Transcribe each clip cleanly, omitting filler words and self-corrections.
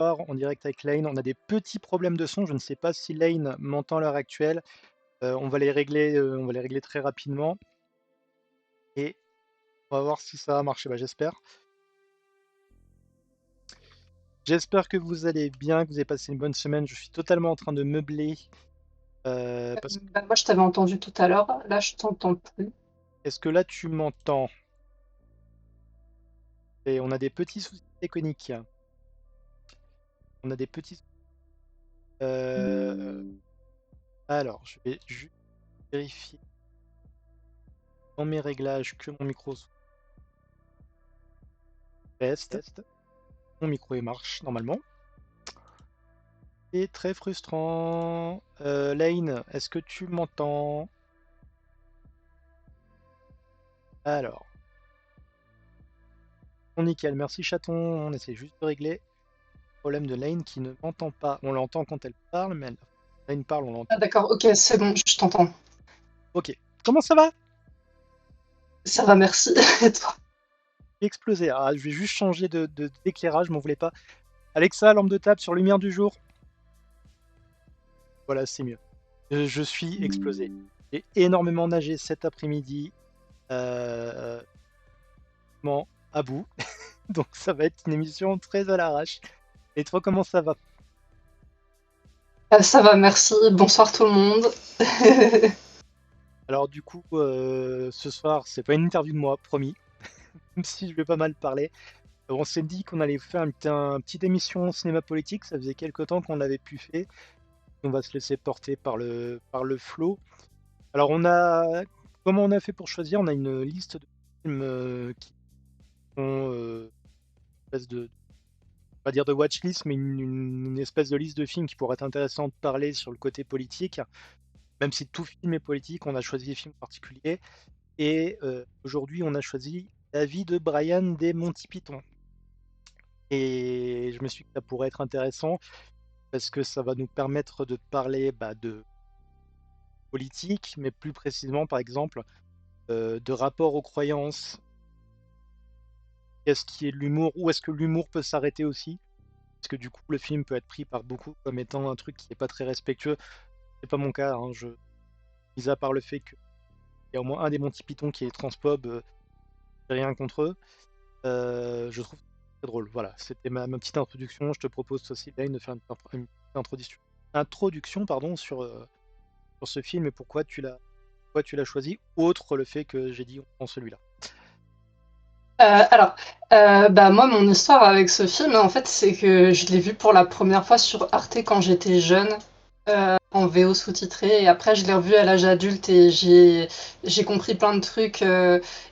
soir en direct avec Lane. On a des petits problèmes de son. Je ne sais pas si Lane m'entend à l'heure actuelle. On va les régler très rapidement et on va voir si ça va marcher. Bah, j'espère. J'espère que vous allez bien, que vous avez passé une bonne semaine. Je suis totalement en train de meubler. Parce que Moi, je t'avais entendu tout à l'heure. Là, je t'entends plus. est-ce que là tu m'entends? Et on a des petits soucis techniques. On a des petits. Euh, alors, je vais juste vérifier dans mes réglages que mon micro soit test. Mon micro il marche normalement. C'est très frustrant. Lane, est-ce que tu m'entends? Alors, bon, nickel, merci chaton. On essaie juste de régler le problème de Lane qui ne m'entend pas. On l'entend quand elle parle, mais Lane parle, on Ah, l'entend. d'accord, ok, c'est bon, je t'entends. Ok, comment ça va? Ça va, merci. Et toi? J'ai explosé. Ah, je vais juste changer d'éclairage, m'en voulez pas. Alexa, lampe de table sur lumière du jour. Voilà, c'est mieux. Je suis explosé. J'ai énormément nagé cet après-midi. Euh, vraiment à bout. Donc ça va être une émission très à l'arrache. Et toi, comment ça va? Ça va, merci. Bonsoir tout le monde. Alors du coup, ce soir, c'est pas une interview de moi, promis, même si je vais pas mal parler. On s'est dit qu'on allait faire une petite émission cinéma politique, ça faisait quelque temps qu'on l'avait plus fait. On va se laisser porter par le flow. Alors comment on a fait pour choisir? On a une liste de films qui sont une espèce de, pas dire de watchlist, mais une espèce de liste de films qui pourraient être intéressants de parler sur le côté politique. Même si tout film est politique, on a choisi des films particuliers. Et aujourd'hui, on a choisi la vie de Brian des Monty Python. Et je me suis dit que ça pourrait être intéressant parce que ça va nous permettre de parler de politique, mais plus précisément, par exemple, de rapport aux croyances. Qu'est-ce qui est de l'humour? Où est-ce que l'humour peut s'arrêter aussi? Parce que du coup, le film peut être pris par beaucoup comme étant un truc qui n'est pas très respectueux. C'est pas mon cas, hein. Mis à part le fait qu'il y a au moins un des Monty Python qui est transphobe, j'ai rien contre eux. Je trouve très drôle. Voilà, c'était ma petite introduction. Je te propose aussi, Blaine, de faire une petite introduction pardon, sur ce film et pourquoi tu l'as choisi, outre le fait que j'ai dit on prend celui-là. Alors, moi, mon histoire avec ce film, en fait, c'est que je l'ai vu pour la première fois sur Arte quand j'étais jeune, en VO sous-titré, et après je l'ai revu à l'âge adulte et j'ai compris plein de trucs.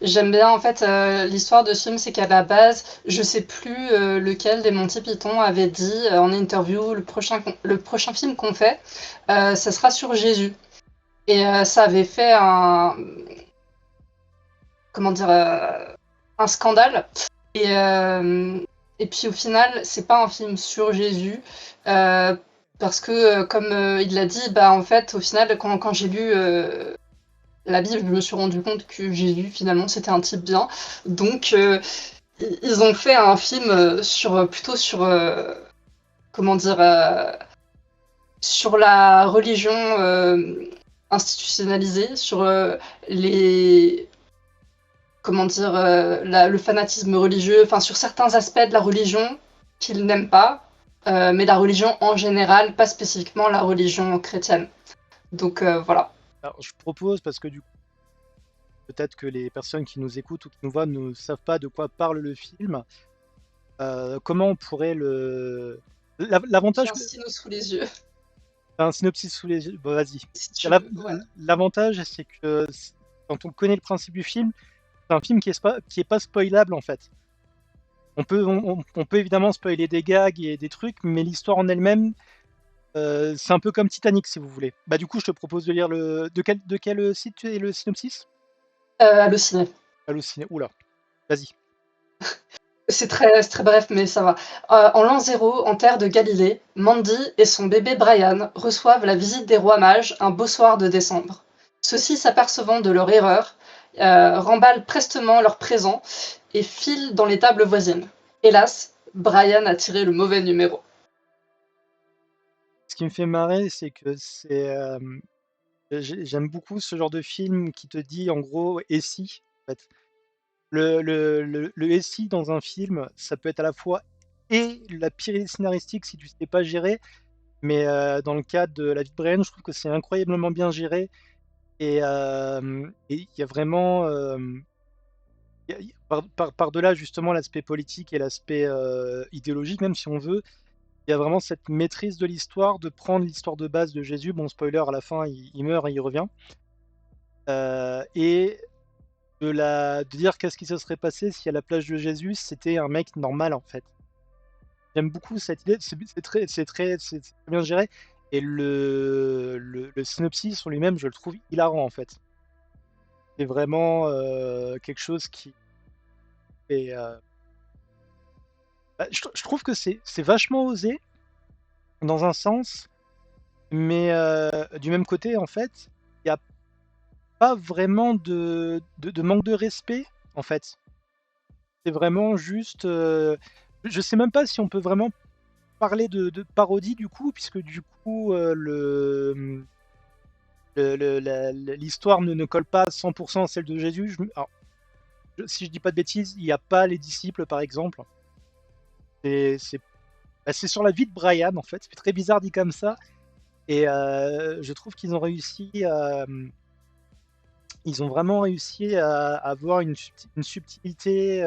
J'aime bien, en fait, l'histoire de ce film, c'est qu'à la base, je sais plus lequel des Monty Python avait dit en interview le prochain film qu'on fait, ça sera sur Jésus. Et ça avait fait comment dire, un scandale. Et, euh, et puis au final, c'est pas un film sur Jésus, euh, parce que, comme il l'a dit, bah en fait, au final, quand j'ai lu la Bible, je me suis rendu compte que Jésus, finalement, c'était un type bien. Donc, ils ont fait un film plutôt sur, comment dire, sur la religion institutionnalisée, sur les comment dire, le fanatisme religieux, enfin sur certains aspects de la religion qu'ils n'aiment pas, mais la religion en général, pas spécifiquement la religion chrétienne. Donc voilà. Alors, je propose, parce que du coup, peut-être que les personnes qui nous écoutent ou qui nous voient ne savent pas de quoi parle le film, comment on pourrait J'ai L'avantage un stylo sous les yeux. t'as un synopsis sous les yeux. Bon, vas-y. Si tu veux. Ouais. L'avantage, c'est que quand on connaît le principe du film, c'est un film qui est pas spoilable en fait. On peut évidemment spoiler des gags et des trucs, mais l'histoire en elle-même, c'est un peu comme Titanic si vous voulez. Bah du coup, je te propose de lire de quel site est le synopsis? Halluciné. Halluciné. Oula, vas-y. C'est très bref, mais ça va. En l'an zéro, en terre de Galilée, Mandy et son bébé Brian reçoivent la visite des rois mages un beau soir de décembre. Ceux-ci, s'apercevant de leur erreur, remballent prestement leurs présents et filent dans les tables voisines. Hélas, Brian a tiré le mauvais numéro. Ce qui me fait marrer, c'est que j'aime beaucoup ce genre de film qui te dit en gros: «Et si?» en fait. Le «et si» dans un film, ça peut être à la fois et la pire idée scénaristique si tu sais pas gérer, mais dans le cas de La Vie de Brian, je trouve que c'est incroyablement bien géré et il y a vraiment, il y a par-delà justement l'aspect politique et l'aspect, idéologique même si on veut, il y a vraiment cette maîtrise de l'histoire, de prendre l'histoire de base de Jésus. Bon spoiler à la fin il meurt et il revient, et de dire qu'est-ce qui se serait passé si à la place de Jésus, c'était un mec normal, en fait. J'aime beaucoup cette idée, c'est très bien géré et le synopsis sur lui-même, je le trouve hilarant, en fait. C'est vraiment, quelque chose qui est, bah, je trouve que c'est vachement osé dans un sens, mais du même côté, en fait, il y a pas vraiment de manque de respect, en fait. C'est vraiment juste, je sais même pas si on peut vraiment parler de parodie du coup, puisque du coup, l'histoire ne colle pas à 100 à celle de Jésus. Alors, si je dis pas de bêtises, il y a pas les disciples, par exemple. C'est bah, c'est sur la vie de Brian, en fait. C'est très bizarre dit comme ça et je trouve qu'ils ont réussi à, ils ont vraiment réussi à avoir une subtilité,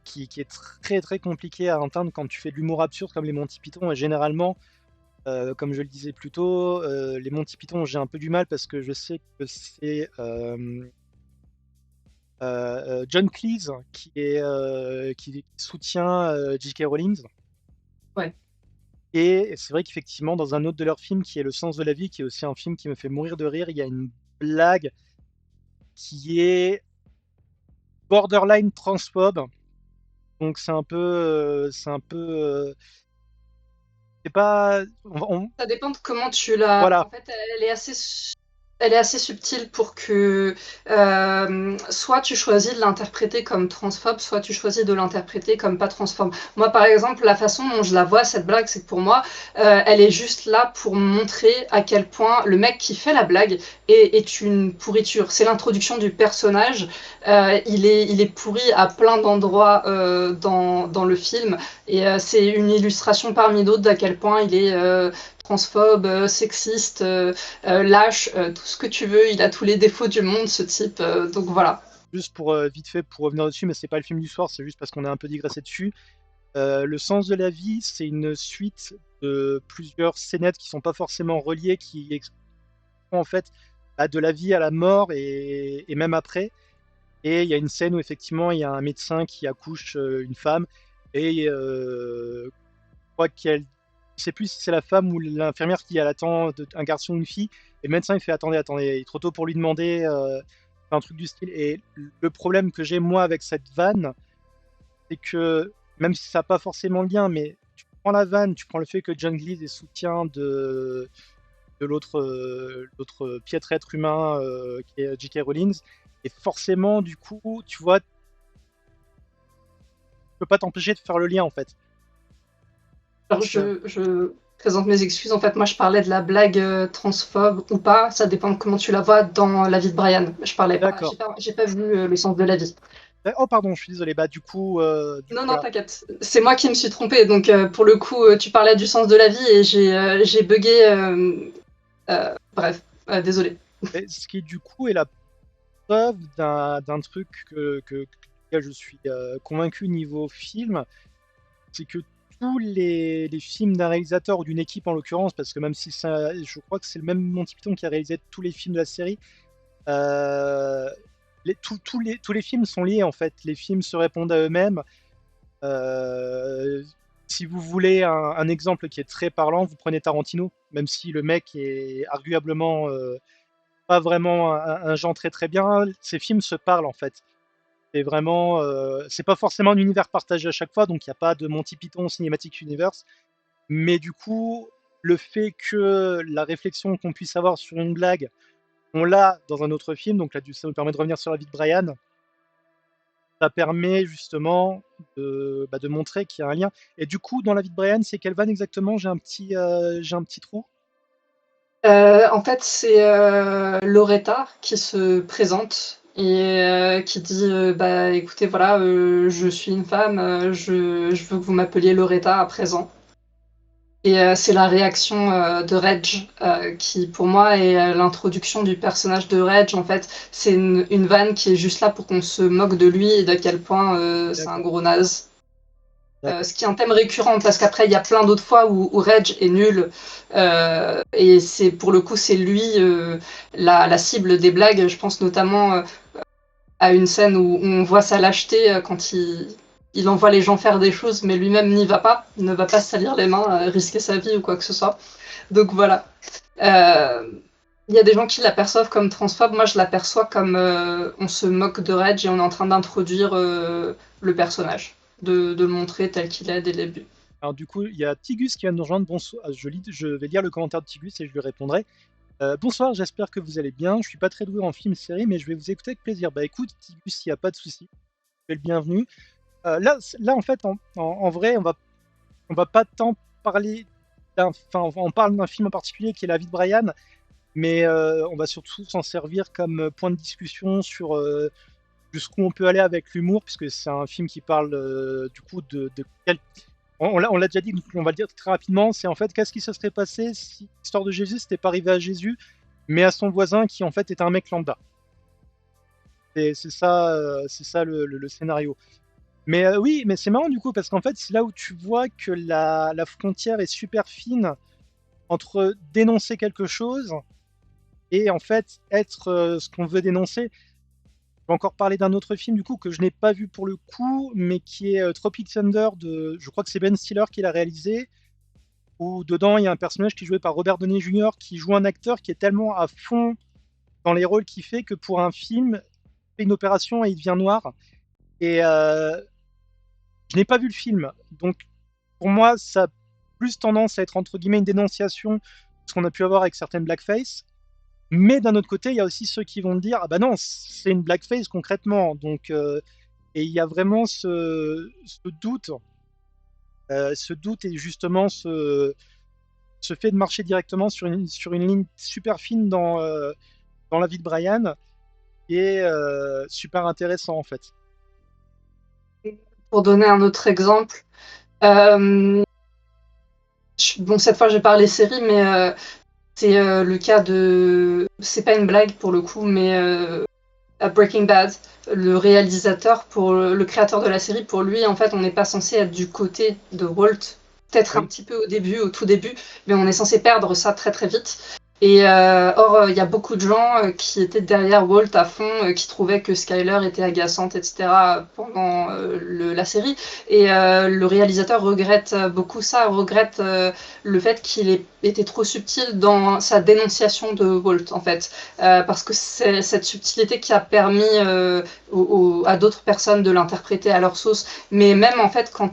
qui est très, très compliquée à atteindre quand tu fais de l'humour absurde comme les Monty Python et généralement, comme je le disais plus tôt, les Monty Python, j'ai un peu du mal parce que je sais que c'est, John Cleese qui soutient, J.K. Rowling Ouais. et c'est vrai qu'effectivement dans un autre de leurs films qui est Le Sens de la vie, qui est aussi un film qui me fait mourir de rire, il y a une blague qui est borderline transphobe. Donc c'est pas Ça dépend de comment tu la. voilà, En fait, elle est assez subtile pour que soit tu choisis de l'interpréter comme transphobe, soit tu choisis de l'interpréter comme pas transphobe. Moi, par exemple, la façon dont je la vois, cette blague, c'est que pour moi, elle est juste là pour montrer à quel point le mec qui fait la blague est une pourriture. C'est l'introduction du personnage. Il est pourri à plein d'endroits dans le film. Et c'est une illustration parmi d'autres d'à quel point il est transphobe, sexiste, lâche, tout ce que tu veux. Il a tous les défauts du monde, ce type. Donc voilà. juste pour, vite fait, pour revenir dessus, mais c'est pas le film du soir, c'est juste parce qu'on a un peu digressé dessus. Le Sens de la vie, c'est une suite de plusieurs scénettes qui sont pas forcément reliées, qui expliquent en fait, bah, de la vie à la mort et même après et il y a une scène où effectivement, il y a un médecin qui accouche, une femme et je crois qu'elle je sais plus si c'est la femme ou l'infirmière qui elle attend un garçon ou une fille et le médecin il fait: «Attendez, attendez, il est trop tôt pour lui demander», un truc du style et le problème que j'ai moi avec cette vanne, c'est que même si ça a pas forcément de lien, mais tu prends la vanne, tu prends le fait que John Cleese est soutien de l'autre piètre être humain, qui est J.K. Rowling et forcément du coup, tu vois, tu peux pas t'empêcher de faire le lien en fait. Alors, Donc, je présente mes excuses. En fait, moi, je parlais de la blague transphobe ou pas. Ça dépend de comment tu la vois dans La vie de Brian. Je parlais pas. d'accord. J'ai pas vu Le sens de la vie. Oh pardon, je suis désolé. Bah du coup Non, non, voilà. t'inquiète. C'est moi qui me suis trompée. Donc, pour le coup, tu parlais du sens de la vie et j'ai bugué. Bref, désolé. Et ce qui du coup est la preuve d'un truc que je suis convaincu niveau film, c'est que tous les films d'un réalisateur ou d'une équipe en l'occurrence, parce que même si ça, je crois que c'est le même Monty Python qui a réalisé tous les films de la série, euh, tous les films sont liés en fait. Les films se répondent à eux-mêmes. Euh, si vous voulez un exemple qui est très parlant, vous prenez Tarantino, même si le mec est arguablement pas vraiment un genre très très bien, ces films se parlent en fait. C'est vraiment, c'est pas forcément un univers partagé à chaque fois, donc il n'y a pas de Monty Python Cinematic Universe. Mais du coup, le fait que la réflexion qu'on puisse avoir sur une blague, on l'a dans un autre film, donc là, ça nous permet de revenir sur la vie de Brian. ça permet justement de montrer qu'il y a un lien. Et du coup, dans la vie de Brian, c'est quelle vanne exactement? J'ai un petit trou. En fait, c'est Loretta qui se présente et qui dit bah écoutez, voilà, je suis une femme, je veux que vous m'appeliez Loretta à présent. Et c'est la réaction de Reg qui, pour moi, est l'introduction du personnage de Reg. En fait, c'est une vanne qui est juste là pour qu'on se moque de lui et d'à quel point c'est un D'accord, gros naze. d'accord. Ce qui est un thème récurrent parce qu'après il y a plein d'autres fois où Reg est nul et c'est pour le coup c'est lui la cible des blagues. Je pense notamment à une scène où on voit sa lâcheté quand il envoie les gens faire des choses mais lui-même n'y va pas, il ne va pas se salir les mains, risquer sa vie ou quoi que ce soit. Donc voilà. Il y a des gens qui l'aperçoivent comme transphobe, moi je l'aperçois comme on se moque de Reg et on est en train d'introduire le personnage, de le montrer tel qu'il est dès le début. Alors du coup, il y a Tigus qui va nous rejoindre. Bonsoir. Je vais lire le commentaire de Tigus et je lui répondrai. Bonsoir, j'espère que vous allez bien. Je suis pas très doué en film-série, mais je vais vous écouter avec plaisir. Bah écoute, Tigus, il n'y a pas de souci. Tu es le bienvenu. Là, en fait, en vrai, on va pas tant parler enfin, on parle d'un film en particulier qui est La vie de Brian, mais on va surtout s'en servir comme point de discussion sur jusqu'où on peut aller avec l'humour, puisque c'est un film qui parle du coup de on l'a déjà dit, donc on va le dire très rapidement, c'est en fait qu'est-ce qui se serait passé si l'histoire de Jésus n'était pas arrivée à Jésus, mais à son voisin qui en fait était un mec lambda. C'est ça le scénario. Mais oui, mais c'est marrant du coup, parce qu'en fait, c'est là où tu vois que la frontière est super fine entre dénoncer quelque chose et en fait être ce qu'on veut dénoncer. Je vais encore parler d'un autre film du coup que je n'ai pas vu pour le coup, mais qui est Tropic Thunder je crois que c'est Ben Stiller qui l'a réalisé, où dedans il y a un personnage qui est joué par Robert Downey Jr. qui joue un acteur qui est tellement à fond dans les rôles qu'il fait que pour un film, il fait une opération et il devient noir. Et je n'ai pas vu le film, donc pour moi ça a plus tendance à être entre guillemets une dénonciation de ce qu'on a pu avoir avec certaines blackface. Mais d'un autre côté, il y a aussi ceux qui vont dire ah bah non, c'est une blackface concrètement. Donc et il y a vraiment ce doute et justement ce fait de marcher directement sur une ligne super fine dans la vie de Brian qui est super intéressant en fait. Pour donner un autre exemple, bon, cette fois j'ai parlé série, mais c'est le cas de. C'est pas une blague pour le coup, mais à Breaking Bad, le réalisateur, pour le créateur de la série, pour lui, en fait, on n'est pas censé être du côté de Walt. Peut-être un Oui. petit peu au tout début, mais on est censé perdre ça très très vite. Et or, il y a beaucoup de gens qui étaient derrière Walt à fond, qui trouvaient que Skyler était agaçante, etc. pendant la série. Et le réalisateur regrette beaucoup ça, regrette le fait qu'il ait été trop subtil dans sa dénonciation de Walt, en fait. Parce que c'est cette subtilité qui a permis à d'autres personnes de l'interpréter à leur sauce. Mais même, en fait, quand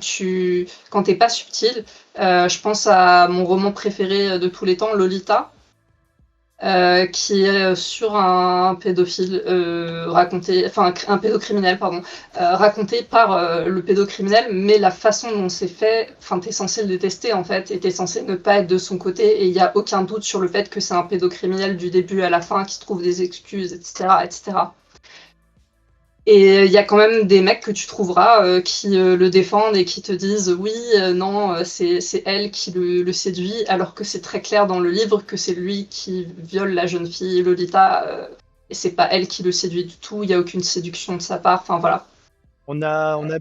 t'es pas subtil, je pense à mon roman préféré de tous les temps, Lolita, qui est sur un pédophile raconté, enfin un pédocriminel, pardon, raconté par le pédocriminel, mais la façon dont c'est fait, enfin t'es censé le détester en fait, et t'es censé ne pas être de son côté, et il y a aucun doute sur le fait que c'est un pédocriminel du début à la fin qui trouve des excuses, etc., etc. Et il y a quand même des mecs que tu trouveras qui le défendent et qui te disent oui, non, c'est elle qui le séduit, alors que c'est très clair dans le livre que c'est lui qui viole la jeune fille Lolita, et c'est pas elle qui le séduit du tout, il n'y a aucune séduction de sa part, enfin voilà. On a, on a,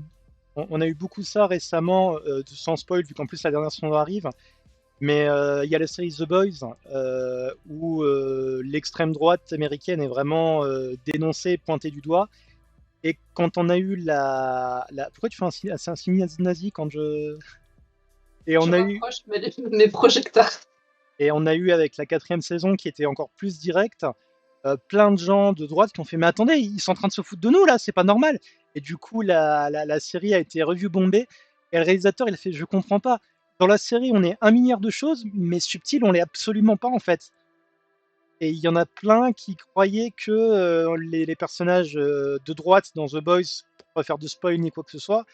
on a eu beaucoup ça récemment, sans spoil, vu qu'en plus la dernière saison arrive. Mais il y a la série The Boys, où l'extrême droite américaine est vraiment dénoncée, pointée du doigt. Et quand on a eu Pourquoi tu fais un signe nazi quand je... Et Je on a eu, rapproche mes projecteurs. et on a eu avec la quatrième saison qui était encore plus directe, plein de gens de droite qui ont fait mais attendez, ils sont en train de se foutre de nous là, c'est pas normal. Et du coup, la série a été revue bombée. Et le réalisateur, il a fait je comprends pas. Dans la série, on est un milliard de choses, mais subtil, on l'est absolument pas en fait. Et il y en a plein qui croyaient que les personnages de droite dans The Boys pas faire de spoil ni quoi que ce soit,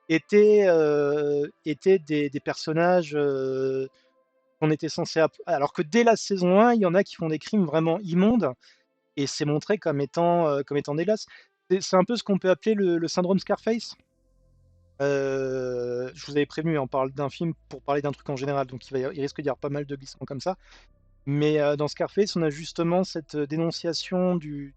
étaient des personnages qu'on était censé alors que dès la saison 1, il y en a qui font des crimes vraiment immondes et c'est montré comme étant dégueulasse. C'est un peu ce qu'on peut appeler le syndrome Scarface. Je vous avais prévenu, on parle d'un film pour parler d'un truc en général, donc il risque d'y avoir pas mal de glissements comme ça. Mais dans Scarface, on a justement cette dénonciation du.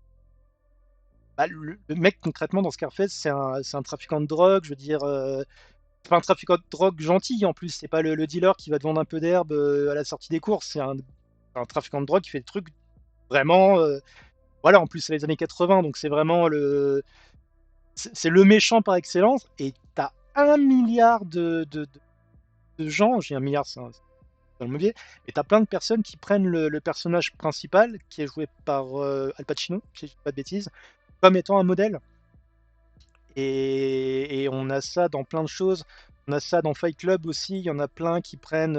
Bah, le mec, concrètement, dans Scarface, c'est un trafiquant de drogue. Je veux dire, c'est pas un trafiquant de drogue gentil en plus. C'est pas le dealer qui va te vendre un peu d'herbe à la sortie des courses. C'est un trafiquant de drogue qui fait des trucs vraiment. Voilà, en plus, c'est les années 80, donc c'est vraiment c'est le méchant par excellence. Et t'as 1 milliard de gens. J'ai 1 milliard, c'est dans le mauvais, mais t'as plein de personnes qui prennent le personnage principal, qui est joué par Al Pacino, si je dis pas de bêtises, comme étant un modèle. Et on a ça dans plein de choses. On a ça dans Fight Club aussi. Il y en a plein qui prennent.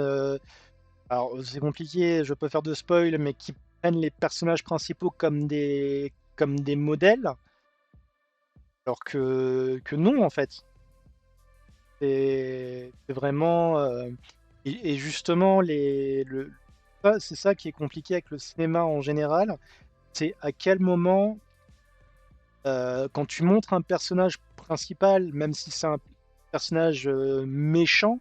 Alors, c'est compliqué, je peux faire de spoil, mais qui prennent les personnages principaux comme des modèles, alors que non, en fait. C'est vraiment. Et justement, c'est ça qui est compliqué avec le cinéma en général. C'est à quel moment, quand tu montres un personnage principal, même si c'est un personnage méchant,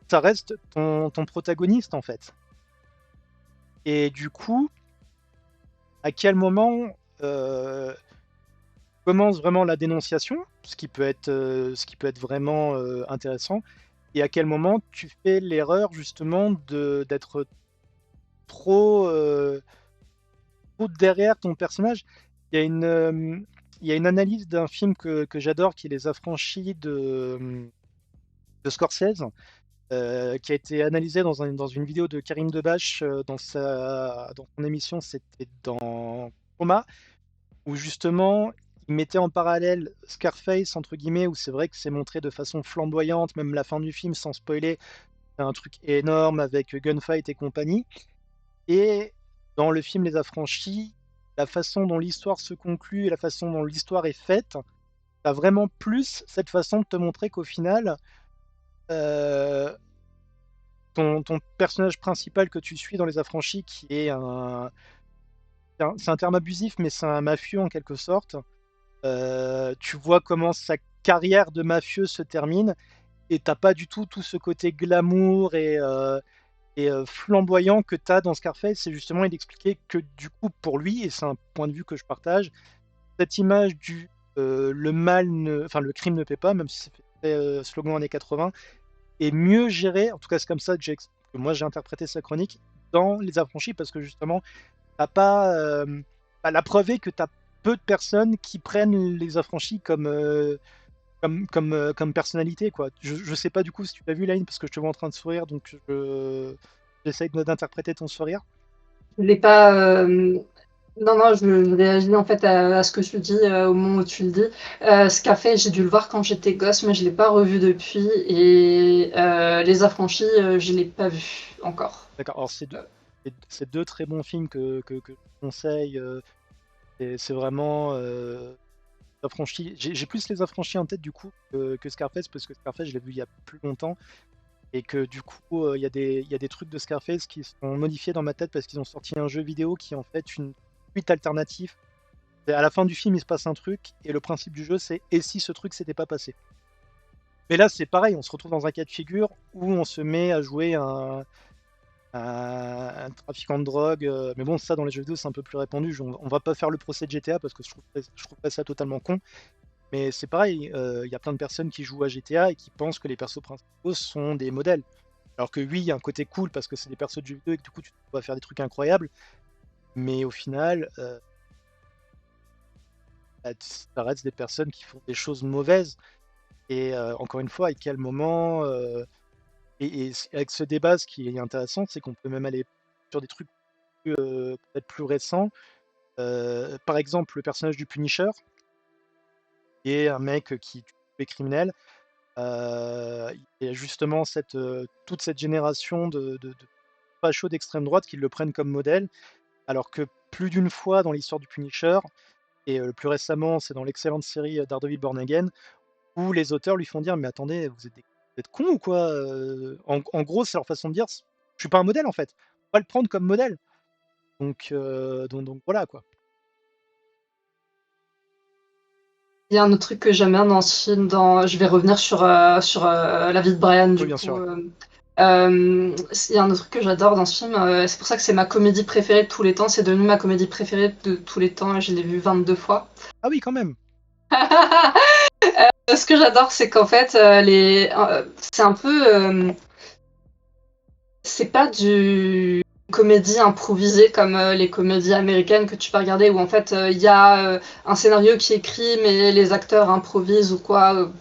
ça reste ton protagoniste en fait. Et du coup, à quel moment commence vraiment la dénonciation, ce qui peut être vraiment intéressant, et à quel moment tu fais l'erreur justement d'être trop, trop derrière ton personnage. Il y a il y a une analyse d'un film que j'adore qui est Les Affranchis de Scorsese, qui a été analysé dans une vidéo de Karim Debache dans son émission, c'était dans Coma, où justement il mettait en parallèle Scarface, entre guillemets, où c'est vrai que c'est montré de façon flamboyante, même la fin du film, sans spoiler, c'est un truc énorme avec gunfight et compagnie. Et dans le film Les Affranchis, la façon dont l'histoire se conclut et la façon dont l'histoire est faite, t'as vraiment plus cette façon de te montrer qu'au final, euh, ton personnage principal que tu suis dans Les Affranchis, qui est c'est un terme abusif, mais c'est un mafieux en quelque sorte. Tu vois comment sa carrière de mafieux se termine, et t'as pas du tout ce côté glamour et flamboyant que tu as dans Scarface. C'est justement, il expliquait que du coup, pour lui, et c'est un point de vue que je partage, cette image du le mal, enfin le crime ne paie pas, même si c'est fait slogan années 80, est mieux géré, en tout cas c'est comme ça que moi j'ai interprété sa chronique, dans Les Affranchis, parce que justement, t'as pas, la preuve est que tu as peu de personnes qui prennent Les Affranchis comme personnalité, quoi. Je sais pas du coup si tu l'as vu, Line, parce que je te vois en train de sourire, donc j'essaye d'interpréter ton sourire. Je l'ai pas. Non, non, je réagis en fait à ce que tu dis au moment où tu le dis. Ce café, j'ai dû le voir quand j'étais gosse, mais je l'ai pas revu depuis. Et Les Affranchis, je l'ai pas vu encore. D'accord, alors c'est deux très bons films que je conseille. C'est vraiment Affranchis. J'ai plus Les Affranchis en tête du coup que Scarface, parce que Scarface, je l'ai vu il y a plus longtemps. Et que du coup, il y a des trucs de Scarface qui sont modifiés dans ma tête parce qu'ils ont sorti un jeu vidéo qui est en fait une suite alternative. À la fin du film, il se passe un truc, et le principe du jeu, c'est et si ce truc s'était pas passé. Mais là, c'est pareil, on se retrouve dans un cas de figure où on se met à jouer un trafiquant de drogue. Mais bon, ça, dans les jeux vidéo, c'est un peu plus répandu. On va pas faire le procès de GTA parce que je trouve pas ça totalement con. Mais c'est pareil, il y a plein de personnes qui jouent à GTA et qui pensent que les persos principaux sont des modèles. Alors que oui, il y a un côté cool parce que c'est des persos de jeux vidéo et que du coup tu vas faire des trucs incroyables. Mais au final, bah, ça reste des personnes qui font des choses mauvaises. Et encore une fois, à quel moment et avec ce débat, ce qui est intéressant, c'est qu'on peut même aller sur des trucs peut-être plus récents. Par exemple, le personnage du Punisher, qui est un mec qui tue les criminels. Il y a justement toute cette génération de fachos d'extrême droite qui le prennent comme modèle, alors que plus d'une fois dans l'histoire du Punisher, et plus récemment, c'est dans l'excellente série, Daredevil Born Again, où les auteurs lui font dire: «Mais attendez, vous êtes cons ou quoi?» En gros, c'est leur façon de dire: «Je suis pas un modèle, en fait. Faut pas le prendre comme modèle». Donc voilà, quoi. Il y a un autre truc que j'aime bien dans ce film, je vais revenir sur la vie de Brian, Oui, du bien coup. sûr, ouais. Il y a un autre truc que j'adore dans ce film, c'est pour ça que c'est ma comédie préférée de tous les temps, c'est devenu ma comédie préférée de tous les temps, et je l'ai vue 22 fois. Ah oui, quand même! Ce que j'adore, c'est qu'en fait, c'est un peu, c'est pas du comédie improvisée comme les comédies américaines que tu peux regarder, où en fait il y a un scénario qui est écrit mais les acteurs improvisent ou quoi.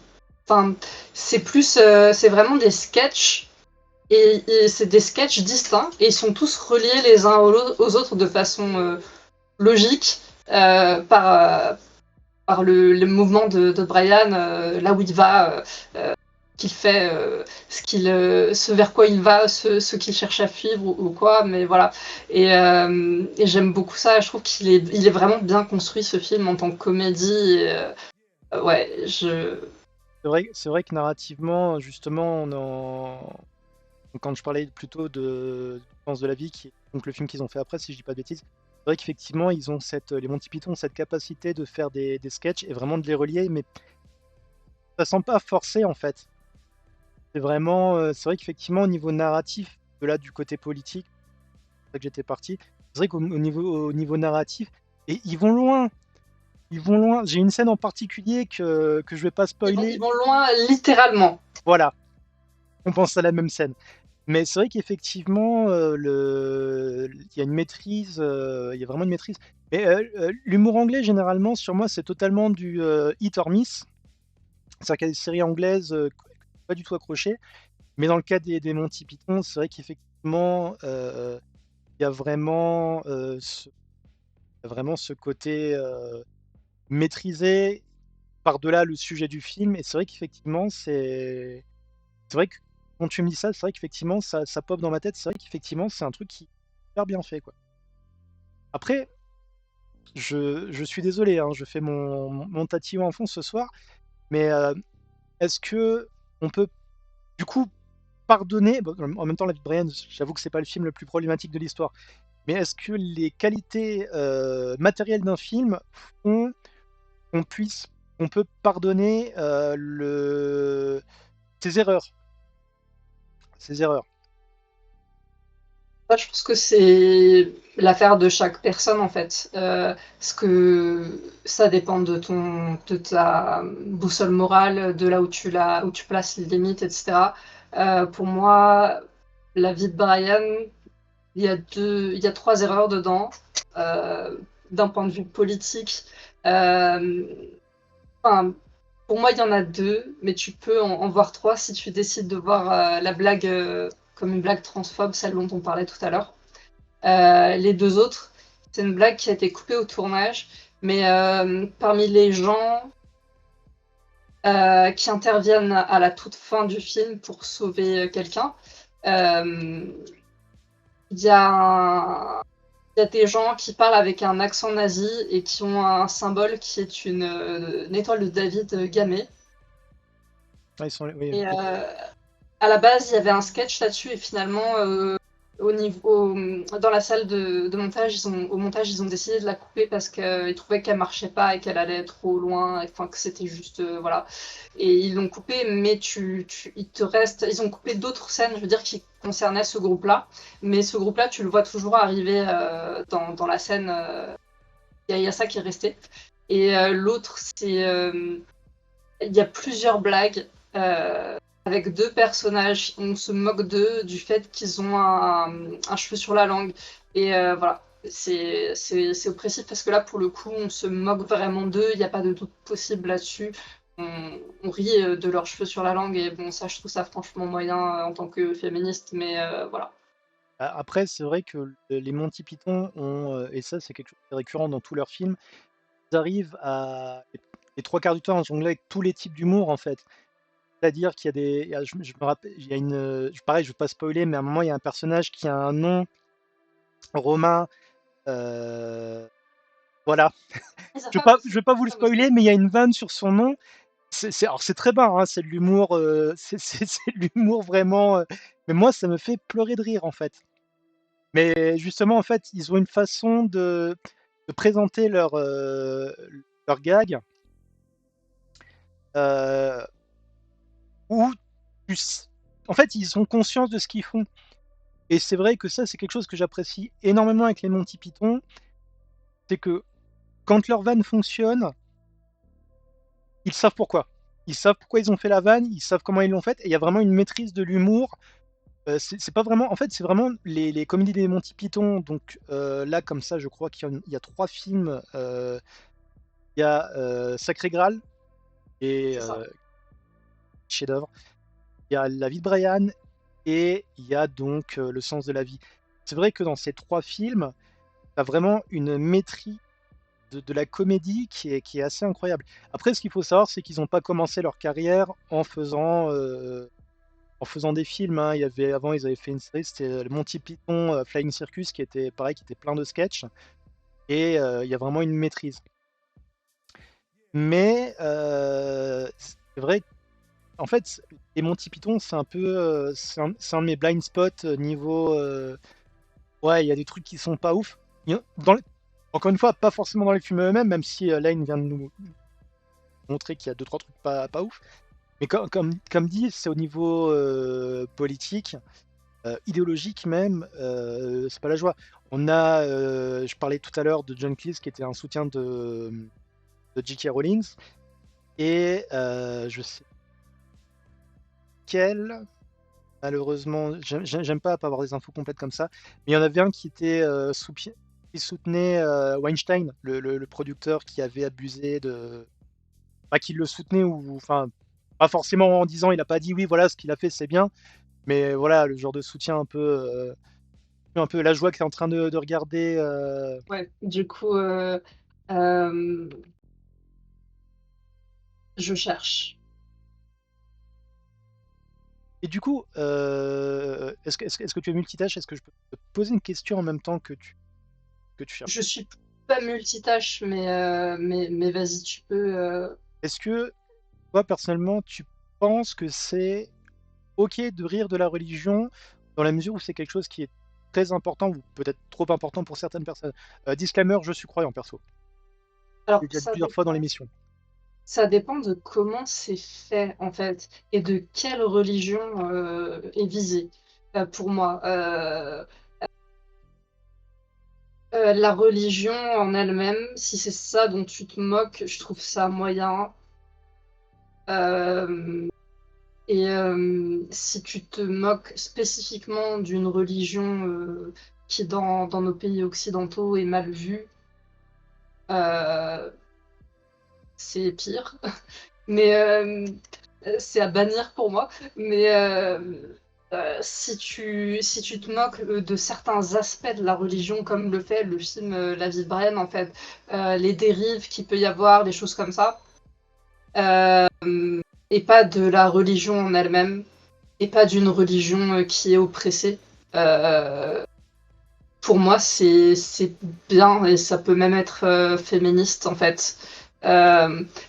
Enfin, c'est plus, c'est vraiment des sketchs, et c'est des sketchs distincts et ils sont tous reliés les uns aux autres de façon logique, par le mouvement de Brian, là où il va, qu'il fait, ce vers quoi il va, ce qu'il cherche à suivre ou quoi, mais voilà. Et j'aime beaucoup ça. Je trouve il est vraiment bien construit, ce film, en tant que comédie. Ouais, C'est vrai que narrativement, justement, quand je parlais plutôt de Sens de la vie, qui est donc le film qu'ils ont fait après, si je dis pas de bêtises, c'est vrai qu'effectivement, ils ont les Monty Python ont cette capacité de faire des sketchs et vraiment de les relier, mais ça sent pas forcé, en fait. C'est vraiment, c'est vrai qu'effectivement, au niveau narratif, de là, du côté politique, c'est ça que j'étais parti. C'est vrai au niveau narratif, et ils vont loin. Ils vont loin. J'ai une scène en particulier que je vais pas ils spoiler. vont loin, littéralement. Voilà, on pense à la même scène. Mais c'est vrai qu'effectivement, il y a une maîtrise, il y a vraiment une maîtrise. Mais l'humour anglais, généralement, sur moi, c'est totalement du hit or miss. C'est-à-dire qu'il y a des séries anglaises pas du tout accrochées. Mais dans le cas des Monty Python, c'est vrai qu'effectivement, il y a vraiment, ce côté maîtrisé par-delà le sujet du film. Et c'est vrai qu'effectivement, c'est vrai que quand tu me dis ça, c'est vrai qu'effectivement, ça pop dans ma tête. C'est vrai qu'effectivement, c'est un truc qui est super bien fait, quoi. Après, je suis désolé, hein, je fais mon tatillon en fond ce soir, mais est-ce que on peut du coup pardonner, bon, en même temps, La vie de Brian, j'avoue que c'est pas le film le plus problématique de l'histoire, mais est-ce que les qualités matérielles d'un film font qu'on puisse, on peut pardonner ses erreurs, ses erreurs? Moi, je pense que c'est l'affaire de chaque personne, en fait. Parce que ça dépend de ta boussole morale, de là où tu places les limites, etc. Pour moi, la vie de Brian, il y a trois erreurs dedans. D'un point de vue politique, euh, enfin, pour moi, il y en a deux, mais tu peux en voir trois si tu décides de voir la blague comme une blague transphobe, celle dont on parlait tout à l'heure. Les deux autres, c'est une blague qui a été coupée au tournage, mais parmi les gens qui interviennent à la toute fin du film pour sauver quelqu'un, euh, il y a il y a des gens qui parlent avec un accent nazi et qui ont un symbole qui est une étoile de David gammée. Ah, oui, Et ok. à la base, il y avait un sketch là-dessus, et finalement, dans la salle de montage, au montage, ils ont décidé de la couper parce qu'ils trouvaient qu'elle marchait pas et qu'elle allait trop loin, enfin que c'était juste, voilà. Et ils l'ont coupée, mais il te reste, ils ont coupé d'autres scènes, je veux dire, qui concernaient ce groupe-là, mais ce groupe-là, tu le vois toujours arriver dans la scène. Il y a ça qui est resté. Et l'autre, c'est il y a plusieurs blagues avec deux personnages. On se moque d'eux du fait qu'ils ont un cheveu sur la langue. Et voilà, c'est oppressif parce que là, pour le coup, on se moque vraiment d'eux. Il n'y a pas de doute possible là-dessus. On rit de leurs cheveux sur la langue. Et bon, ça, je trouve ça franchement moyen en tant que féministe. Mais voilà. Après, c'est vrai que les Monty Python ont, et ça, c'est quelque chose de récurrent dans tous leurs films, ils arrivent à les 3 quarts du temps à jongler avec tous les types d'humour, en fait. C'est-à-dire qu'il y a je me rappelle, il y a pareil, je ne veux pas spoiler, mais à un moment, il y a un personnage qui a un nom romain, heu, Voilà. Et sa Je vais femme pas, je aussi. vais pas vous le Sa femme aussi. spoiler, mais il y a une vanne sur son nom. Alors c'est très bas, hein, c'est de l'humour, c'est de l'humour vraiment, mais moi ça me fait pleurer de rire, en fait. Mais justement, en fait, ils ont une façon de présenter leurs gags, heu, où tu s en fait, ils ont conscience de ce qu'ils font et c'est vrai que ça, c'est quelque chose que j'apprécie énormément avec les Monty Python, c'est que quand leur vanne fonctionne, ils savent pourquoi. Ils savent pourquoi ils ont fait la vanne, ils savent comment ils l'ont faite et il y a vraiment une maîtrise de l'humour. C'est pas vraiment en fait, c'est vraiment les comédies des Monty Python, donc là, comme ça, je crois qu'il y a 3 films, il y a, Sacré Graal et C'est ça. chef-d'œuvre. Il y a La vie de Brian et il y a donc, Le sens de la vie. C'est vrai que dans ces 3 films, tu as vraiment une maîtrise de la comédie qui est assez incroyable. Après, ce qu'il faut savoir, c'est qu'ils ont pas commencé leur carrière en faisant des films, hein. Il y avait avant, ils avaient fait une série, c'était le Monty Python, Flying Circus qui était pareil, qui était plein de sketchs et il y a vraiment une maîtrise. Mais c'est vrai qu'en fait, les Monty Python, c'est un peu, c'est un de mes blind spots, niveau, ouais, il y a des trucs qui sont pas ouf. Il y a dans les Encore une fois, pas forcément dans les films eux-mêmes, même si, Lane vient de nous montrer qu'il y a deux trois trucs pas ouf. Mais comme dit, c'est au niveau, politique, idéologique même, c'est pas la joie. Je parlais tout à l'heure de John Cleese qui était un soutien de J.K. Rowling et je sais quel, malheureusement, j'aime pas avoir des infos complètes comme ça, mais il y en avait un qui était, qui soutenait, Weinstein, le producteur qui avait abusé de, pas qui le soutenait ou enfin, pas forcément en disant, il a pas dit: «Oui, voilà, ce qu'il a fait, c'est bien», mais voilà, le genre de soutien un peu la joie que tu es en train de regarder, Ouais, du coup, hem, je cherche. et du coup, est-ce que tu es multitâche? Est-ce que je peux te poser une question en même temps que tu cherches? Je suis pas multitâche, mais vas-y, tu peux, Est-ce que toi, personnellement, tu penses que c'est OK de rire de la religion dans la mesure où c'est quelque chose qui est très important ou peut-être trop important pour certaines personnes? Disclaimer, je suis croyant perso. Je alors l'ai déjà dit plusieurs fois dans l'émission. ça dépend de comment c'est fait, en fait, et de quelle religion, est visée, pour moi. La religion en elle-même, si c'est ça dont tu te moques, je trouve ça moyen. Hem si tu te moques spécifiquement d'une religion, qui dans nos pays occidentaux est mal vue, heu, c'est pire. Mais c'est à bannir pour moi. Mais si tu te moques, de certains aspects de la religion, comme le fait le film, La vie de Brian, en fait, les dérives qu'il peut y avoir, les choses comme ça, et pas de la religion en elle-même, et pas d'une religion, qui est oppressée, heu, pour moi, c'est bien et ça peut même être, féministe, en fait.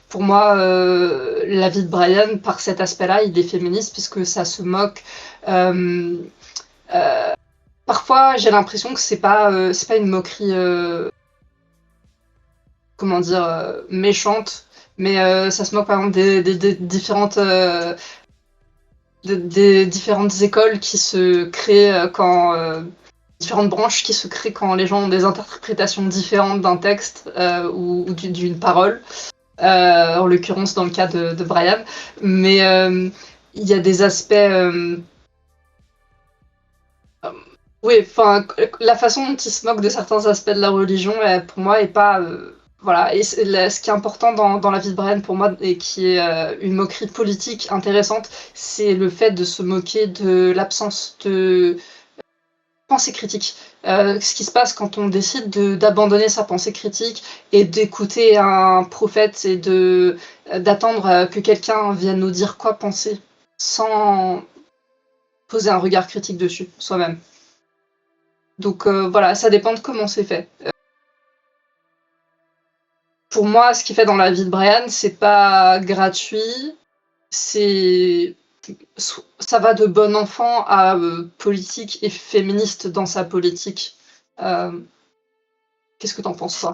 Pour moi, La vie de Brian, par cet aspect-là, il est féministe puisque ça se moque. Hem, heu, Parfois, j'ai l'impression que c'est pas une moquerie, comment dire? Méchante, mais ça se moque, par exemple, des différentes, des différentes écoles qui se créent, quand, différentes branches qui se créent quand les gens ont des interprétations différentes d'un texte, ou d'une parole, en l'occurrence dans le cas de Brian. Mais il y a des aspects, oui, enfin, la façon dont il se moque de certains aspects de la religion, pour moi, est pas, voilà. Et ce qui est important dans la vie de Brian pour moi, et qui est une moquerie politique intéressante, c'est le fait de se moquer de l'absence de pensée critique. Ce qui se passe quand on décide d'abandonner sa pensée critique et d'écouter un prophète et d'attendre que quelqu'un vienne nous dire quoi penser sans poser un regard critique dessus soi-même. Donc voilà, ça dépend de comment c'est fait. pour moi, ce qu'il fait dans la vie de Brian, c'est pas gratuit, c'est ça va de bon enfant à politique et féministe dans sa politique. Euh, Qu'est-ce que t'en penses, toi?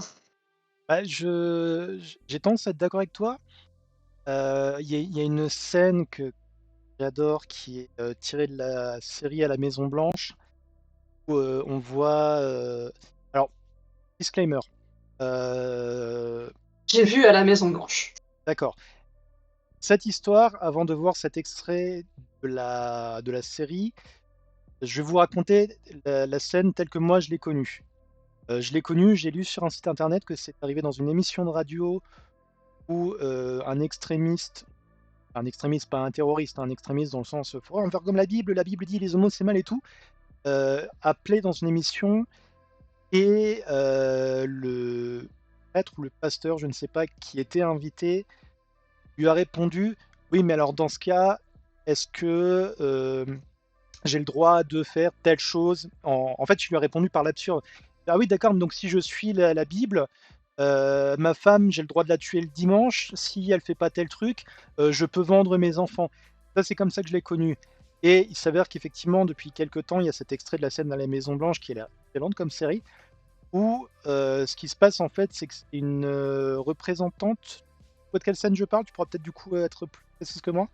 Bah, j'ai tendance à être d'accord avec toi. Il y a une scène que j'adore qui est tirée de la série à la Maison Blanche où on voit. Alors, disclaimer. euh, J'ai vu à la Maison Blanche. d'accord. Cette histoire, avant de voir cet extrait de la série, je vais vous raconter la scène telle que moi je l'ai connue. Je l'ai connue, j'ai lu sur un site internet que c'est arrivé dans une émission de radio où un extrémiste, pas un terroriste, un extrémiste dans le sens, faut en faire comme la Bible dit les homos c'est mal et tout, appelé dans une émission et le prêtre ou le pasteur, je ne sais pas, qui était invité, lui a répondu, oui mais alors dans ce cas, est-ce que j'ai le droit de faire telle chose en fait, je lui ai répondu par l'absurde. Ah oui, d'accord, donc si je suis la Bible, ma femme, j'ai le droit de la tuer le dimanche. Si elle fait pas tel truc, je peux vendre mes enfants. Ça, c'est comme ça que je l'ai connu. Et il s'avère qu'effectivement, depuis quelques temps, il y a cet extrait de la scène dans la Maison Blanche qui est là, excellente comme série, où ce qui se passe en fait, c'est que c'est une représentante. Tu vois de quelle scène je parle? Tu pourras peut-être du coup être plus précise que moi.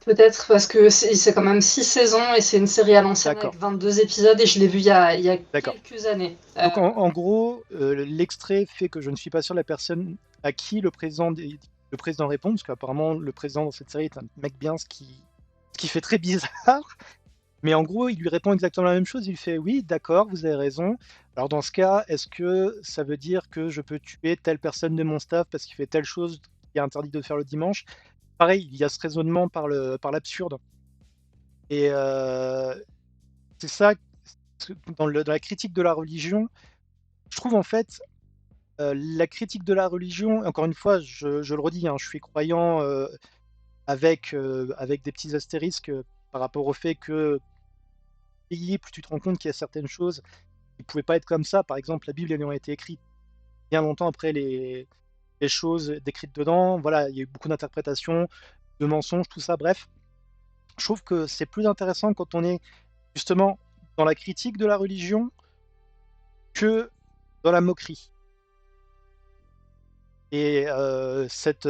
Peut-être parce que c'est quand même 6 saisons et c'est une série à l'ancienne D'accord, avec 22 épisodes et je l'ai vu il y a d'accord. quelques années. Donc en gros, l'extrait fait que je ne suis pas sûr de la personne à qui le président répond, parce qu'apparemment le président dans cette série est un mec bien, ce qui fait très bizarre. Mais en gros, il lui répond exactement la même chose. Il lui fait oui, d'accord, vous avez raison. Alors dans ce cas, est-ce que ça veut dire que je peux tuer telle personne de mon staff parce qu'il fait telle chose qui est interdit de faire le dimanche? Pareil, il y a ce raisonnement par l'absurde. Et c'est ça, dans la critique de la religion, je trouve en fait la critique de la religion, encore une fois, je le redis, hein, je suis croyant avec des petits astérisques par rapport au fait que plus tu te rends compte qu'il y a certaines choses qui ne pouvaient pas être comme ça. Par exemple, la Bible ayant été écrite bien longtemps après les choses décrites dedans. Voilà, il y a eu beaucoup d'interprétations, de mensonges, tout ça. Bref, je trouve que c'est plus intéressant quand on est justement dans la critique de la religion que dans la moquerie. Et cet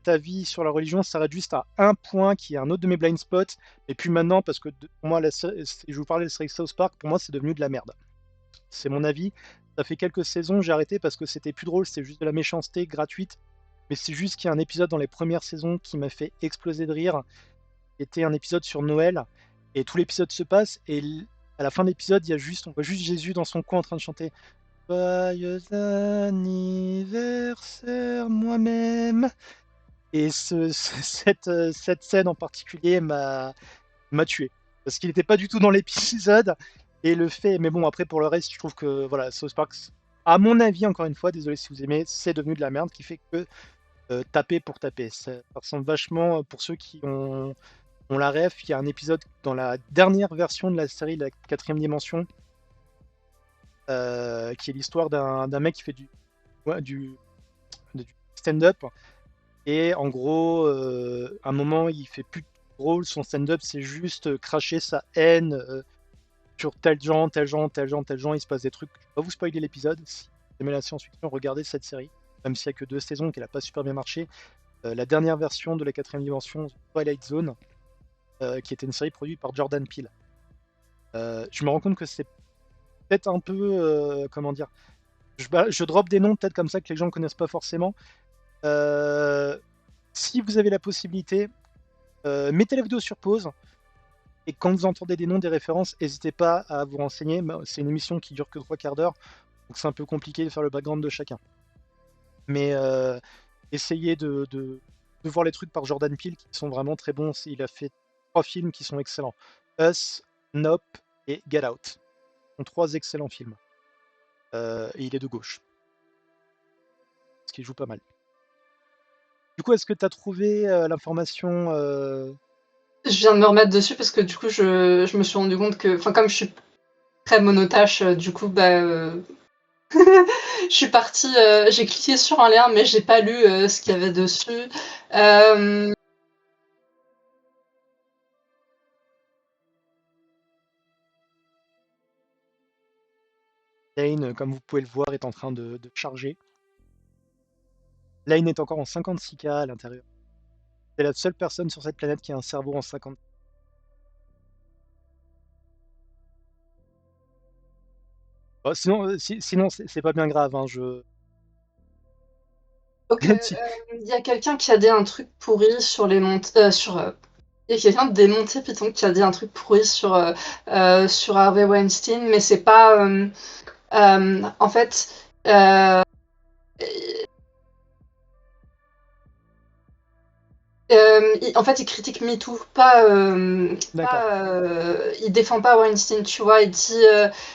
avis sur la religion s'arrête juste à un point qui est un autre de mes blind spots. Et puis maintenant, parce que pour moi, je vous parlais de la série South Park, pour moi, c'est devenu de la merde. C'est mon avis. Ça fait quelques saisons, j'ai arrêté parce que c'était plus drôle, c'était juste de la méchanceté gratuite. Mais c'est juste qu'il y a un épisode dans les premières saisons qui m'a fait exploser de rire. C'était un épisode sur Noël. Et tout l'épisode se passe. Et à la fin de l'épisode, on voit juste Jésus dans son coin en train de chanter Joyeux anniversaire moi-même. Et cette scène en particulier m'a tué. Parce qu'il n'était pas du tout dans l'épisode. Et le fait, mais bon, après pour le reste, je trouve que voilà, South Park, à mon avis, encore une fois, désolé si vous aimez, c'est devenu de la merde qui fait que taper pour taper. Ça ressemble vachement, pour ceux qui ont la ref, il y a un épisode dans la dernière version de la série, la quatrième dimension, qui est l'histoire d'un mec qui fait ouais, du stand-up. Et en gros, à un moment, il fait plus de drôle, son stand-up, c'est juste cracher sa haine sur tel genre, tel genre, tel genre, tel genre, il se passe des trucs. Je vais pas vous spoiler l'épisode. Si vous aimez la science-fiction, regardez cette série. Même s'il n'y a que 2 saisons et qu'elle n'a pas super bien marché. La dernière version de la quatrième dimension, Twilight Zone, qui était une série produite par Jordan Peele. Je me rends compte que c'est peut-être un peu, comment dire, je drop des noms peut-être comme ça que les gens ne connaissent pas forcément. Si vous avez la possibilité, mettez la vidéo sur pause. Et quand vous entendez des noms, des références, n'hésitez pas à vous renseigner. C'est une émission qui dure que 3/4 d'heure, donc c'est un peu compliqué de faire le background de chacun. Mais essayez de voir les trucs par Jordan Peele qui sont vraiment très bons. Il a fait 3 films qui sont excellents. Us, Nope et Get Out. Ce sont 3 excellents films. Et il est de gauche. Ce qui joue pas mal. Du coup, est-ce que tu as trouvé l'information Je viens de me remettre dessus parce que du coup, je me suis rendu compte que, enfin, comme je suis très monotache, du coup, bah, Je suis partie, j'ai cliqué sur un lien, mais j'ai pas lu ce qu'il y avait dessus. Euh, Lane, comme vous pouvez le voir, est en train de charger. Lane est encore en 56K à l'intérieur. C'est la seule personne sur cette planète qui a un cerveau en 50. Bon, sinon, sinon c'est pas bien grave. Hein, ok, Si- il y a quelqu'un qui a dit un truc pourri sur les montées, il y a quelqu'un des montées Python qui a dit un truc pourri sur Harvey Weinstein, mais c'est pas, en fait, en fait, il critique MeToo, D'accord. il défend pas Weinstein, tu vois. Il dit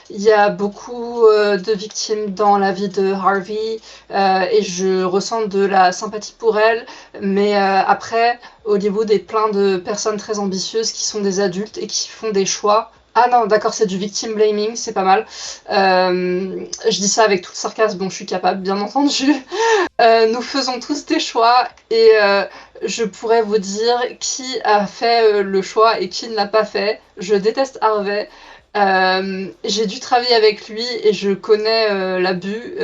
il y a beaucoup de victimes dans la vie de Harvey et je ressens de la sympathie pour elle, mais après, Hollywood est plein de personnes très ambitieuses qui sont des adultes et qui font des choix. Ah non, d'accord, c'est du victim blaming, c'est pas mal. Je dis ça avec tout le sarcasme dont je suis capable, bien entendu. Nous faisons tous des choix et je pourrais vous dire qui a fait le choix et qui ne l'a pas fait. Je déteste Harvey. J'ai dû travailler avec lui et je connais l'abus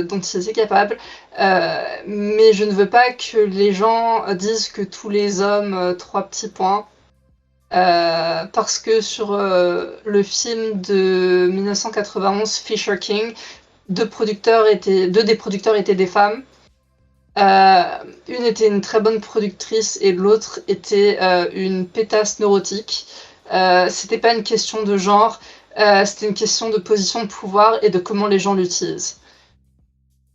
dont il était capable. Mais je ne veux pas que les gens disent que tous les hommes, trois petits points. Parce que sur le film de 1991, Fisher King, deux des producteurs étaient des femmes. Une était une très bonne productrice et l'autre était une pétasse neurotique. C'était pas une question de genre, c'était une question de position de pouvoir et de comment les gens l'utilisent.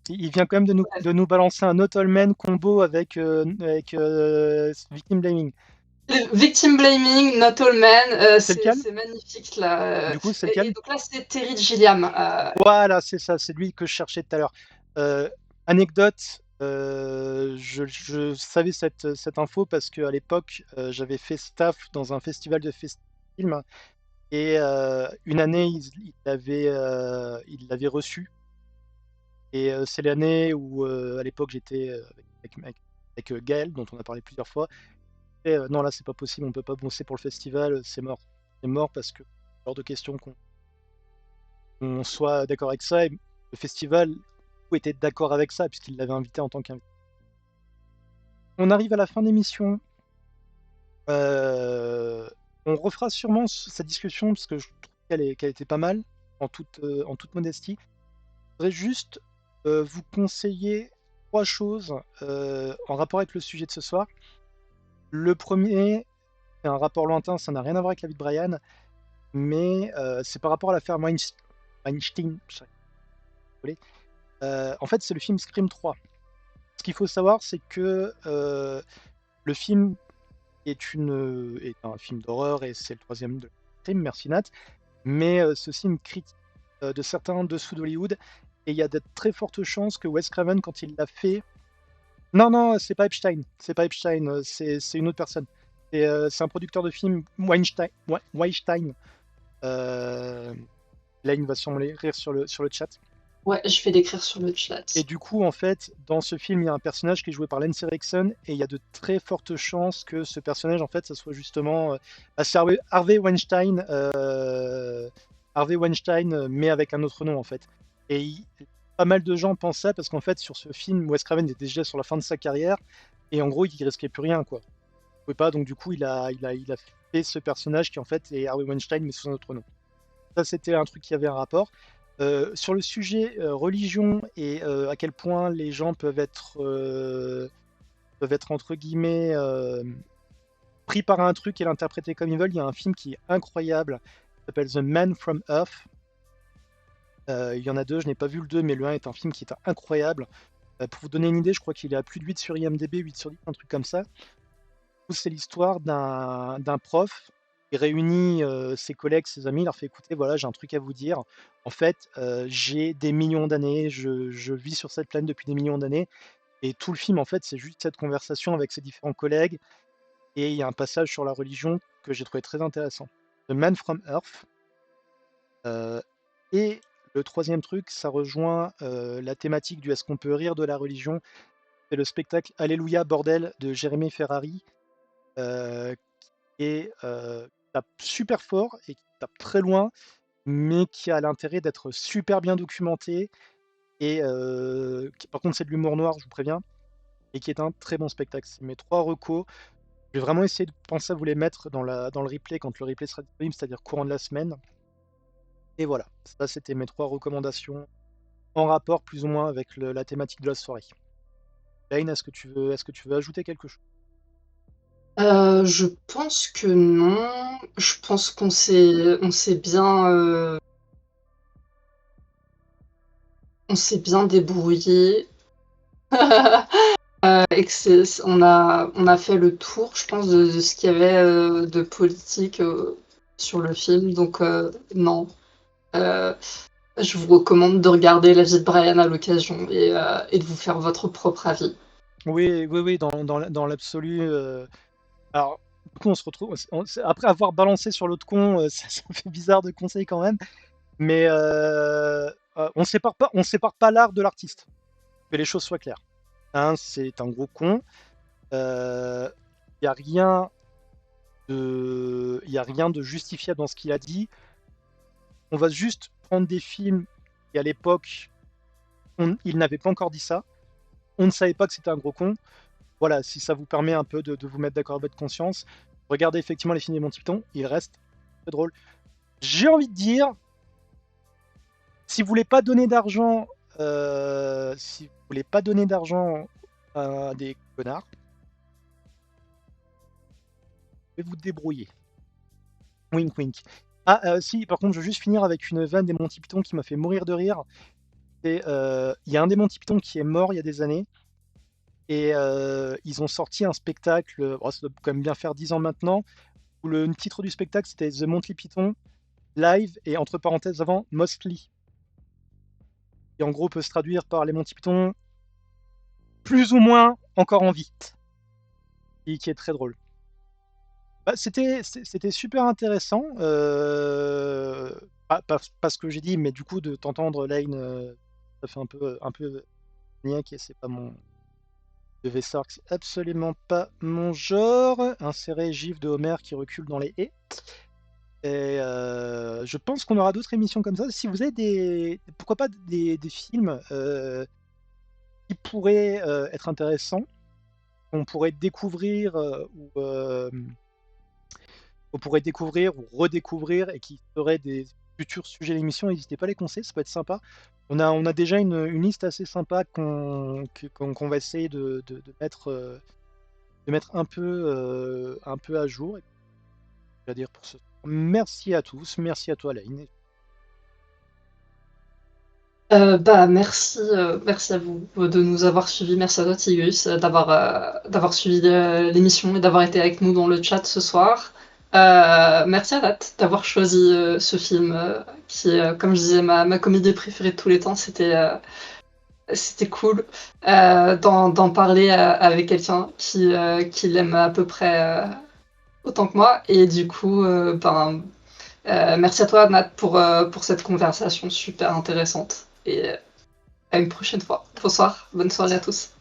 Il vient quand même de nous balancer un Not All Men combo avec Victim Blaming. Victim blaming, not all men, C'est lequel? c'est magnifique là. Du coup, c'est Et lequel? donc là, c'est Terry Gilliam. Voilà, c'est ça, c'est lui que je cherchais tout à l'heure. Anecdote, je savais cette info parce qu'à l'époque, j'avais fait staff dans un festival de films et une année, il l'avait reçu. Et c'est l'année où, à l'époque, j'étais avec Gaël, dont on a parlé plusieurs fois. Et non, là, c'est pas possible, on peut pas bosser pour le festival, c'est mort. C'est mort parce que, hors de question qu'on soit d'accord avec ça. Et le festival était d'accord avec ça, puisqu'il l'avait invité en tant qu'invité. On arrive à la fin de l'émission. Euh, on refera sûrement cette discussion, parce que je trouve qu'elle était pas mal, en toute modestie. Je voudrais juste vous conseiller trois choses en rapport avec le sujet de ce soir. Le premier, c'est un rapport lointain, ça n'a rien à voir avec la vie de Brian, mais c'est par rapport à l'affaire Weinstein. Désolé. En fait, c'est le film Scream 3. Ce qu'il faut savoir, c'est que le film est un film d'horreur et c'est le troisième de Scream, merci Nat. Mais ceci une critique de certains dessous d'Hollywood. Et il y a de très fortes chances que Wes Craven, quand il l'a fait. Non, non, c'est pas Epstein. C'est pas Epstein, c'est une autre personne. C'est un producteur de films, Weinstein. Weinstein. Euh, Là, il va sûrement rire sur le chat. Ouais, je vais l'écrire sur le Et chat. du coup, en fait, dans ce film, il y a un personnage qui est joué par Lance Henriksen, et il y a de très fortes chances que ce personnage, en fait, ça soit justement c'est Harvey Weinstein, mais avec un autre nom, en fait. Et pas mal de gens pensent ça parce qu'en fait, sur ce film, Wes Craven était déjà sur la fin de sa carrière, et en gros, il risquait plus rien, quoi. Il pouvait pas, donc du coup, il a fait ce personnage qui, en fait, est Harvey Weinstein, mais sous un autre nom. Ça, c'était un truc qui avait un rapport. Sur le sujet religion et à quel point les gens peuvent être entre guillemets pris par un truc et l'interpréter comme ils veulent, il y a un film qui est incroyable, qui s'appelle The Man from Earth. Il y en a deux, je n'ai pas vu le 2, mais le 1 est un film qui est incroyable. Pour vous donner une idée, je crois qu'il est à plus de 8 sur IMDb, 8 sur 10, un truc comme ça. C'est l'histoire d'un prof qui réunit ses collègues, ses amis, il leur fait écouter, voilà, j'ai un truc à vous dire. En fait, j'ai des millions d'années, je vis sur cette planète depuis des millions d'années. Et tout le film, en fait, c'est juste cette conversation avec ses différents collègues. Et il y a un passage sur la religion que j'ai trouvé très intéressant. The Man from Earth. Euh, et Le troisième truc, ça rejoint la thématique du est-ce qu'on peut rire de la religion. C'est le spectacle Alléluia bordel de Jérémy Ferrari, qui est, tape super fort et qui tape très loin, mais qui a l'intérêt d'être super bien documenté et qui par contre c'est de l'humour noir, je vous préviens, et qui est un très bon spectacle. C'est mes 3 recos. Je vais vraiment essayer de penser à vous les mettre dans le replay quand le replay sera disponible, c'est-à-dire courant de la semaine. Et voilà, ça c'était mes 3 recommandations en rapport plus ou moins avec la thématique de la soirée. Lane, est-ce que tu veux ajouter quelque chose? Je pense que non. Je pense qu'on s'est bien débrouillé. Et on a fait le tour, je pense, de ce qu'il y avait de politique sur le film. Donc, non. Euh, je vous recommande de regarder La vie de Brian à l'occasion et de vous faire votre propre avis. Oui, oui, oui, dans l'absolu. Alors, du coup, on se retrouve. Après avoir balancé sur l'autre con, ça me fait bizarre de conseiller quand même. Mais on sépare pas l'art de l'artiste. Que les choses soient claires. Hein, c'est un gros con. Il n'y a rien y a rien de justifiable dans ce qu'il a dit. On va juste prendre des films et à l'époque, il n'avait pas encore dit ça. On ne savait pas que c'était un gros con. Voilà, si ça vous permet un peu de vous mettre d'accord à votre conscience, regardez effectivement les films des Monty Python, ils restent très drôles. J'ai envie de dire, si vous voulez pas donner d'argent, si vous voulez pas donner d'argent à des connards, vous pouvez vous débrouiller. Wink wink. Ah, si, par contre, je veux juste finir avec une vanne des Monty Python qui m'a fait mourir de rire. Il y a un des Monty Python qui est mort il y a des années. Et ils ont sorti un spectacle, ça doit quand même bien faire 10 ans maintenant, où le titre du spectacle c'était The Monty Python Live et entre parenthèses avant Mostly. Et en gros peut se traduire par les Monty Python plus ou moins encore en vie. Et qui est très drôle. Bah, c'était super intéressant. Pas ce que j'ai dit, mais du coup de t'entendre Lane, ça fait un peu niaque et c'est pas mon. Devait savoir que c'est absolument pas mon genre. Insérer gif de Homer qui recule dans les haies. Et je pense qu'on aura d'autres émissions comme ça. Si vous avez pourquoi pas des films qui pourraient être intéressants, qu'on pourrait découvrir ou redécouvrir et qui seraient des futurs sujets d'émission, n'hésitez pas à les conseiller, ça peut être sympa. On a déjà une liste assez sympa qu'on va essayer de mettre un peu à jour. À dire pour ce. Merci à tous, merci à toi Laine. Merci à vous de nous avoir suivis. Merci à toi, Tigus, d'avoir suivi l'émission et d'avoir été avec nous dans le chat ce soir. Merci à Nat d'avoir choisi ce film qui est, comme je disais, ma comédie préférée de tous les temps. C'était cool d'en parler avec quelqu'un qui l'aime à peu près autant que moi. Et du coup, merci à toi, Nat, pour cette conversation super intéressante. Et à une prochaine fois. Bonsoir, bonne soirée à tous.